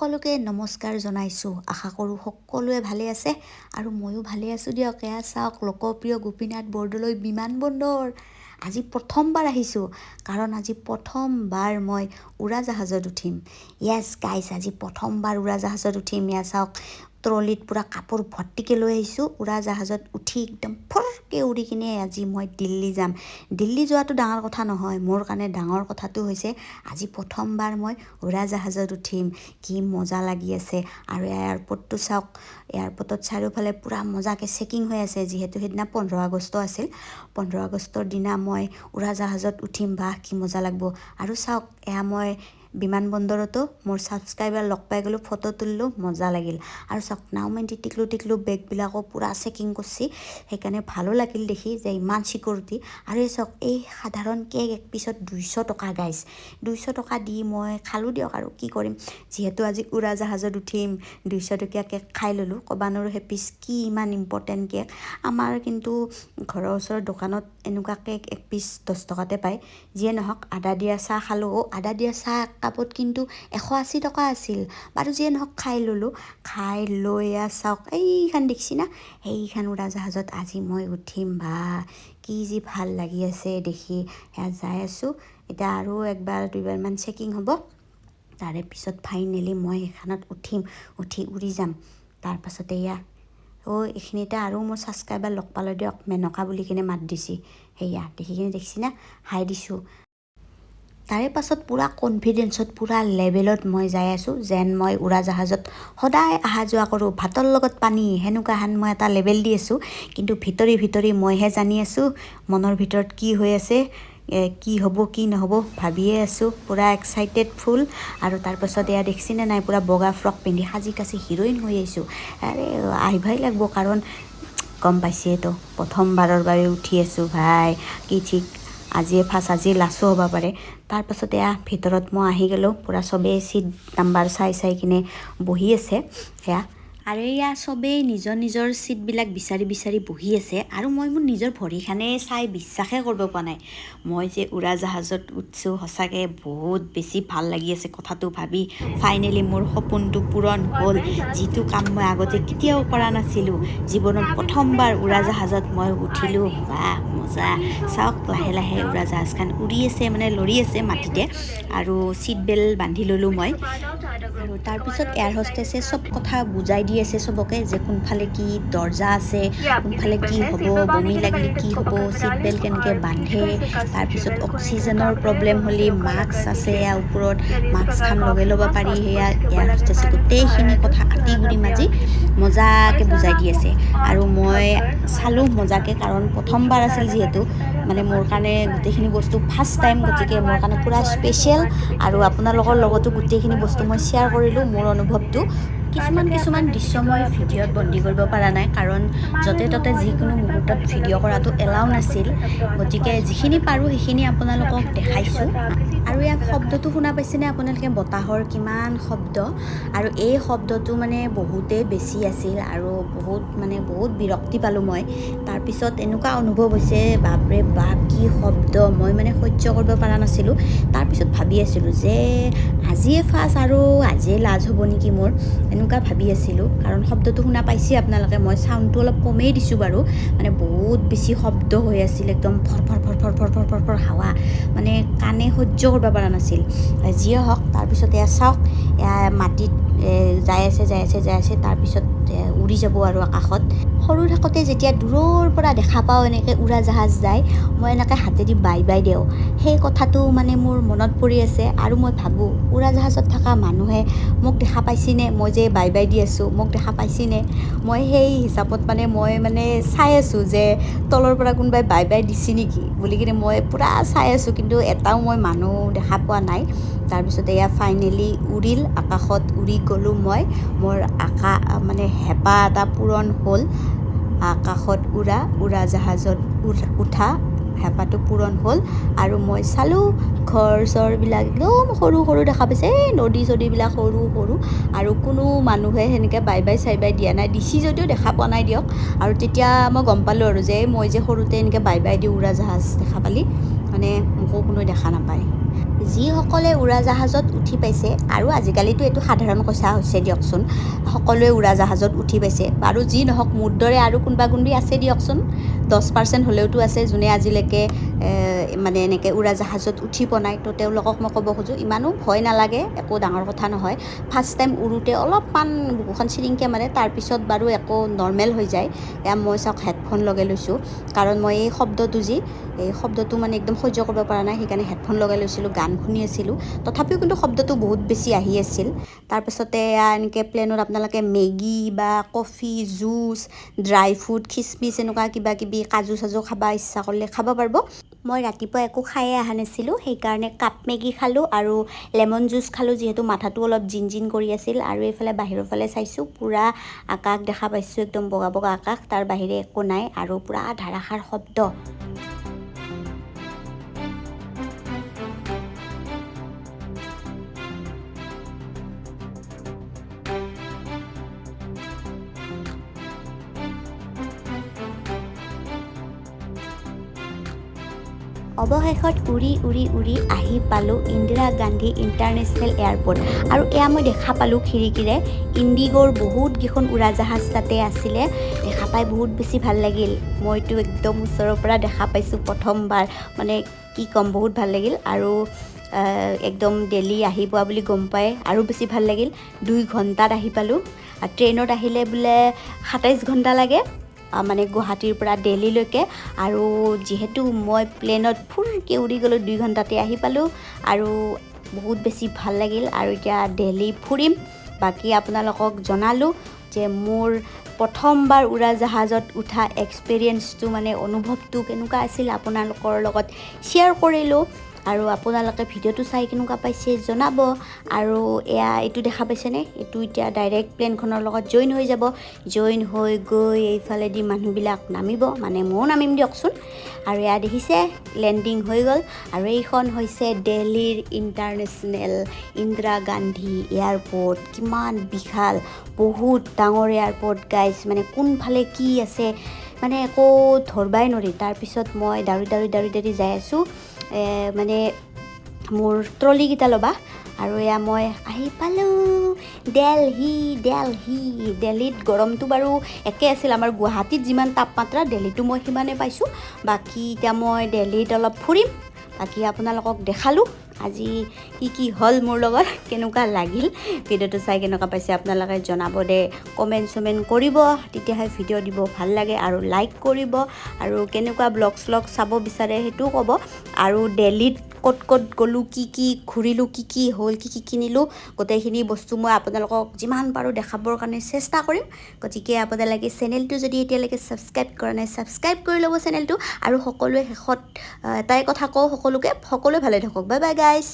সকলোকে নমস্কাৰ জনাইছোঁ। আশা কৰোঁ সকলোৱে ভালে আছে আৰু ময়ো ভালে আছোঁ দিয়ক। এয়া চাওক লোকপ্ৰিয় গোপীনাথ বৰদলৈ বিমানবন্দৰ। আজি প্ৰথমবাৰ আহিছোঁ কাৰণ আজি প্ৰথমবাৰ মই উৰাজাহাজত উঠিম। য়েছ গাইছ, আজি প্ৰথমবাৰ উৰাজাহাজত উঠিম। এয়া চাওক ট্ৰলিত পূৰা কাপোৰ ভৰ্তিকৈ লৈ আহিছোঁ। উৰাজাহাজত উঠি একদম ফৰকৈ উৰি কিনে আজি মই দিল্লী যাম। দিল্লী যোৱাটো ডাঙৰ কথা নহয়, মোৰ কাৰণে ডাঙৰ কথাটো হৈছে আজি প্ৰথমবাৰ মই উৰাজাহাজত উঠিম। কি মজা লাগি আছে। আৰু এয়াৰপৰ্টটো চাওক, এয়াৰপৰ্টত চাৰিওফালে পূৰা মজাকৈ চেকিং হৈ আছে। যিহেতু সেইদিনা 15 আগষ্ট আছিল, 15 আগষ্টৰ দিনা মই উৰাজাহাজত উঠিম। বাহ কি মজা লাগিব। আৰু চাওক এয়া মই বিমানবন্দৰতো মোৰ ছাবস্ক্ৰাইবাৰ লগ পাই গ'লোঁ, ফটো তুলিলোঁ, মজা লাগিল। আৰু চাওক নাওমেন টিকলো বেগবিলাকো পূৰা চেকিং কৰিছে। সেইকাৰণে ভালো লাগিল দেখি যে ইমান চিকিউৰিটি। আৰু এই চাওক এই সাধাৰণ কেক এক পিছত 200 টকা গাইছ। 200 টকা দি মই খালোঁ দিয়ক, আৰু কি কৰিম, যিহেতু আজি উৰাজাহাজত উঠিম। 200 টকীয়া কেক খাই ল'লোঁ। ক'বা নোৱাৰোঁ সেই পিচ কি ইমান ইম্পৰ্টেণ্ট কেক। আমাৰ কিন্তু ঘৰৰ ওচৰৰ দোকানত এনেকুৱা কেক এক পিচ 10 টকাতে পায়। যিয়ে নহওক আদা দিয়া চাহ খালোঁ। আদা দিয়া চাহ কাপত কিন্তু 180 টকা আছিল। বাৰু যিয়ে নহওক খাই ল'লোঁ। খাই লৈ চাওক এইখন দেখিছি না, সেইখন উৰাজাহাজত আজি মই উঠিম। বা কি যি ভাল লাগি আছে দেখি। সেয়া যাই আছোঁ। এতিয়া আৰু একবাৰ দুইবাৰমান চেকিং হ'ব। তাৰে পিছত ফাইনেলি মই এখনত উঠি উৰি যাম। তাৰপাছতে এয়া এইখিনিতে আৰু মোৰ ছাবস্ক্ৰাইবাৰ লগ পালোঁ দিয়ক। মেনকা বুলি কিনে মাত দিছে। সেয়া দেখি কিনে দেখিছি না, হাই দিছোঁ। তাৰে পাছত পূৰা কনফিডেঞ্চত পূৰা লেভেলত মই যাই আছোঁ, যেন মই উৰাজাহাজত সদায় অহা যোৱা কৰোঁ, ভাতৰ লগত পানী, সেনেকুৱাহান মই এটা লেভেল দি আছোঁ। কিন্তু ভিতৰি মইহে জানি আছোঁ মনৰ ভিতৰত কি হৈ আছে, কি হ'ব কি নহ'ব ভাবিয়ে আছোঁ। পূৰা এক্সাইটেড ফুল। আৰু তাৰপাছত এয়া দেখিছেনে নাই, পূৰা বগা ফ্ৰক পিন্ধি সাজি কাচি হিৰ'ইন হৈ আহিছোঁ। আৰে আহিবই লাগিব, কাৰণ গম পাইছেতো প্ৰথমবাৰৰ বাবে উঠি আছোঁ। ভাই কি ঠিক আজিয়ে ফাৰ্ষ্ট, আজি লাছো হ'ব পাৰে। তাৰপাছত এয়া ভিতৰত মই আহি গ'লোঁ। পূৰা চবেই চিট নাম্বাৰ চাই কিনে বহি আছে। সেয়া আৰু এয়া চবেই নিজৰ চিটবিলাক বিচাৰি বহি আছে। আৰু মই মোৰ নিজৰ ভৰিখনে চাই বিশ্বাসে কৰিব পৰা নাই, মই যে উৰাজাহাজত উঠছোঁ। সঁচাকৈ বহুত বেছি ভাল লাগি আছে কথাটো ভাবি। ফাইনেলি মোৰ সপোনটো পূৰণ হ'ল, যিটো কাম মই আগতে কেতিয়াও কৰা নাছিলোঁ। জীৱনত প্ৰথমবাৰ উৰাজাহাজত মই উঠিলোঁ। বাহ মজা। চাওক লাহে লাহে উৰাজাহাজখন উৰি আছে, মানে লৰি আছে মাটিতে। আৰু চিট বেল্ট বান্ধি ল'লোঁ মই। আৰু তাৰপিছত এয়াৰ হোষ্টেছে চব কথা বুজাই দি আছে চবকে, যে কোনফালে কি দৰ্জা আছে, কোনফালে কি হ'ব, বমি লাগিলে কি হ'ব, চিট বেল্ট কেনেকৈ বান্ধে। তাৰপিছত অক্সিজেনৰ প্ৰব্লেম হ'লে মাস্ক আছে ওপৰত, মাস্কখন লগাই ল'ব পাৰি। সেয়া এয়াৰ হোষ্টেছে গোটেইখিনি কথা আতি গুৰি মাজি মজাকৈ বুজাই দি আছে। আৰু মই চালোঁ মজাকৈ, কাৰণ প্ৰথমবাৰ আছিল যিহেতু, মানে মোৰ কাৰণে গোটেইখিনি বস্তু ফাৰ্ষ্ট টাইম, গতিকে মোৰ কাৰণে পূৰা স্পেচিয়েল। আৰু আপোনালোকৰ লগতো গোটেইখিনি বস্তু মই শ্বেয়াৰ কৰিলোঁ, মোৰ অনুভৱটো। কিছুমান দৃশ্য মই ভিডিঅ'ত বন্দী কৰিব পৰা নাই, কাৰণ য'তে ত'তে যিকোনো মুহূৰ্তত ভিডিঅ' কৰাটো এলাউ নাছিল। গতিকে যিখিনি পাৰোঁ সেইখিনি আপোনালোকক দেখাইছোঁ। আৰু ইয়াত শব্দটো শুনা পাইছেনে আপোনালোকে, বতাহৰ কিমান শব্দ। আৰু এই শব্দটো মানে বহুতেই বেছি আছিল, আৰু বহুত বিৰক্তি পালোঁ মই। তাৰপিছত এনেকুৱা অনুভৱ হৈছে, বাপৰে বাপ কি শব্দ, মই মানে সহ্য কৰিব পৰা নাছিলোঁ। তাৰপিছত ভাবি আছিলোঁ যে আজিয়ে ফাৰ্ষ্ট আৰু আজিয়ে লাজ হ'ব নেকি মোৰ, এনেকুৱা ভাবি আছিলোঁ। কাৰণ শব্দটো শুনা পাইছে আপোনালোকে, মই চাউণ্ডটো অলপ কমেই দিছোঁ বাৰু। মানে বহুত বেছি শব্দ হৈ আছিল, একদম ফৰ হাৱা, মানে কাণে সহ্য কৰিব পৰা নাছিল। যিয়ে হওক, তাৰপিছত এয়া চাওক এয়া মাটিত যাই আছে। তাৰপিছত উৰি যাব আৰু আকাশত। সৰু থাকোঁতে যেতিয়া দূৰৰ পৰা দেখা পাওঁ এনেকৈ উৰাজাহাজ যায়, মই এনেকৈ হাতেদি বাই দিওঁ। সেই কথাটো মানে মোৰ মনত পৰি আছে। আৰু মই ভাবোঁ উৰাজাহাজত থকা মানুহে মোক দেখা পাইছেনে, মই যে বাই দি আছোঁ, মোক দেখা পাইছেনে। মই সেই হিচাপত মই চাই আছোঁ যে তলৰ পৰা কোনোবাই বাই দিছে নেকি বুলি কিনে মই পূৰা চাই আছোঁ, কিন্তু এটাও মই মানুহ দেখা পোৱা নাই। তাৰপিছত এয়া ফাইনেলি উৰিল, আকাশত উৰি গ'লোঁ মই। মোৰ হেঁপাহ এটা পূৰণ হ'ল। আকাশত উৰাজাহাজত উঠা হেঁপাহটো পূৰণ হ'ল। আৰু মই চালোঁ ঘৰ চৰবিলাক একদম সৰু দেখা পাইছে, নদী চদীবিলাক সৰু। আৰু কোনো মানুহে সেনেকৈ বাই চাই দিয়া নাই, দিছি যদিও দেখা পোৱা নাই দিয়ক। আৰু তেতিয়া মই গম পালোঁ আৰু যে মই যে সৰুতে এনেকৈ বাই দিওঁ উৰাজাহাজ দেখা পালি, মানে মোকো কোনো দেখা নাপায়। যিসকলে উৰাজাহাজত উঠি পাইছে আৰু আজিকালিতো এইটো সাধাৰণ কথা হৈছে দিয়কচোন, সকলোৱে উৰাজাহাজত উঠি পাইছে বাৰু, যি নহওক মোৰ দৰে আৰু কোনোবা কোনোবি আছে দিয়কচোন, 10% হ'লেওতো আছে যোনে আজিলৈকে মানে এনেকৈ উৰাজাহাজত উঠি পোৱা নাই। তো তেওঁলোকক মই ক'ব খোজোঁ, ইমানো ভয় নালাগে, একো ডাঙৰ কথা নহয়। ফাৰ্ষ্ট টাইম উৰোতে অলপমান বুকুখন চিৰিংকৈ মাৰে, তাৰপিছত বাৰু একো নৰ্মেল হৈ যায়। এয়া মই চাওক হেডফোন লগাই লৈছোঁ, কাৰণ মই এই শব্দটো মানে একদম সহ্য কৰিব পৰা নাই, সেইকাৰণে হেডফোন লগাই লৈছিলোঁ, গান শুনি আছিলোঁ। তথাপিও কিন্তু শব্দটো বহুত বেছি আহি আছিল। তাৰপিছতে এনেকৈ প্লেনত আপোনালোকে মেগী বা কফি, জুচ, ড্ৰাই ফ্ৰুট, খিচমিচ এনেকুৱা কিবা কিবি কাজু চাজু খাব ইচ্ছা কৰিলে খাব পাৰিব। মই ৰাতিপুৱা একো খায়ে অহা নাছিলোঁ, সেইকাৰণে কাপ মেগী খালোঁ আৰু লেমন জুচ খালোঁ, যিহেতু মাথাটো অলপ জিন কৰি আছিল। আৰু এইফালে বাহিৰৰ ফালে চাইছোঁ, পূৰা আকাশ দেখা পাইছোঁ, একদম বগা বগা আকাশ, তাৰ বাহিৰে একো নাই আৰু পূৰা ধাৰাসাৰ শব্দ। অৱশেষত উৰি আহি পালোঁ ইন্দিৰা গান্ধী ইণ্টাৰনেশ্যনেল এয়াৰপৰ্ট। আৰু এয়া মই দেখা পালোঁ খিৰিকীৰে, ইণ্ডিগ'ৰ বহুত কেইখন উৰাজাহাজ তাতে আছিলে, দেখা পাই বহুত বেছি ভাল লাগিল। মইতো একদম ওচৰৰ পৰা দেখা পাইছোঁ প্ৰথমবাৰ, মানে কি ক'ম, বহুত ভাল লাগিল। আৰু একদম দিল্লী আহি পোৱা বুলি গম পাই আৰু বেছি ভাল লাগিল। 2 ঘণ্টাত আহি পালোঁ। ট্ৰেইনত আহিলে বোলে 27 ঘণ্টা লাগে, মানে গুৱাহাটীৰ পৰা দিল্লীলৈকে। আৰু যিহেতু মই প্লেনত ফুৰকৈ উৰি গ'লোঁ, 2 ঘণ্টাতে আহি পালোঁ আৰু বহুত বেছি ভাল লাগিল। আৰু এতিয়া দিল্লী ফুৰিম। বাকী আপোনালোকক জনালোঁ যে মোৰ প্ৰথমবাৰ উৰাজাহাজত উঠা এক্সপিৰিয়েঞ্চটো, মানে অনুভৱটো কেনেকুৱা আছিল, আপোনালোকৰ লগত শ্বেয়াৰ কৰিলোঁ। আৰু আপোনালোকে ভিডিঅ'টো চাই কেনেকুৱা পাইছে জনাব। আৰু এইটো দেখা পাইছেনে, এইটো এতিয়া ডাইৰেক্ট প্লেনখনৰ লগত জইন হৈ যাব। জইন হৈ গৈ এইফালেদি মানুহবিলাক নামিব, মানে ময়ো নামিম দিয়কচোন। আৰু এয়া দেখিছে, লেণ্ডিং হৈ গ'ল। আৰু এইখন হৈছে দিল্লীৰ ইণ্টাৰনেশ্যনেল ইন্দিৰা গান্ধী এয়াৰপৰ্ট। কিমান বিশাল, বহুত ডাঙৰ এয়াৰপৰ্ট গাইজ, মানে কোনফালে কি আছে মানে একো ধৰবাই নোৱাৰি। তাৰপিছত মই দাউৰি যাই আছোঁ, মানে মোৰ ট্ৰলিকেইটা ল'বা। আৰু এয়া মই আহি পালোঁ দিল্লীত। গৰমটো বাৰু একে আছিল, আমাৰ গুৱাহাটীত যিমান তাপমাত্ৰা দিল্লীতো মই সিমানে পাইছোঁ। বাকী এতিয়া মই দিল্লীত অলপ ফুৰিম, বাকী আপোনালোকক দেখালোঁ আজি কি হ'ল মোৰ লগত, কেনেকুৱা লাগিল। ভিডিঅ'টো চাই কেনেকুৱা পাইছে আপোনালোকে জনাব দে, কমেণ্ট কৰিব, তেতিয়াহে ভিডিঅ' দিব ভাল লাগে। আৰু লাইক কৰিব, আৰু কেনেকুৱা ব্লগ শ্লগ চাব বিচাৰে সেইটোও ক'ব। আৰু দিল্লীত ক'ত গ'লোঁ, কি ঘূৰিলোঁ, কি হ'ল, কি কিনিলোঁ, গোটেইখিনি বস্তু মই আপোনালোকক যিমান পাৰোঁ দেখাবৰ কাৰণে চেষ্টা কৰিম। গতিকে আপোনালোকে চেনেলটো যদি এতিয়ালৈকে ছাবস্ক্ৰাইব কৰা নাই, ছাবস্ক্ৰাইব কৰি ল'ব চেনেলটো। আৰু সকলোৱে শেষত এটাই কথা কওঁ, সকলোৱে ভালে থাকক। Bye bye guys.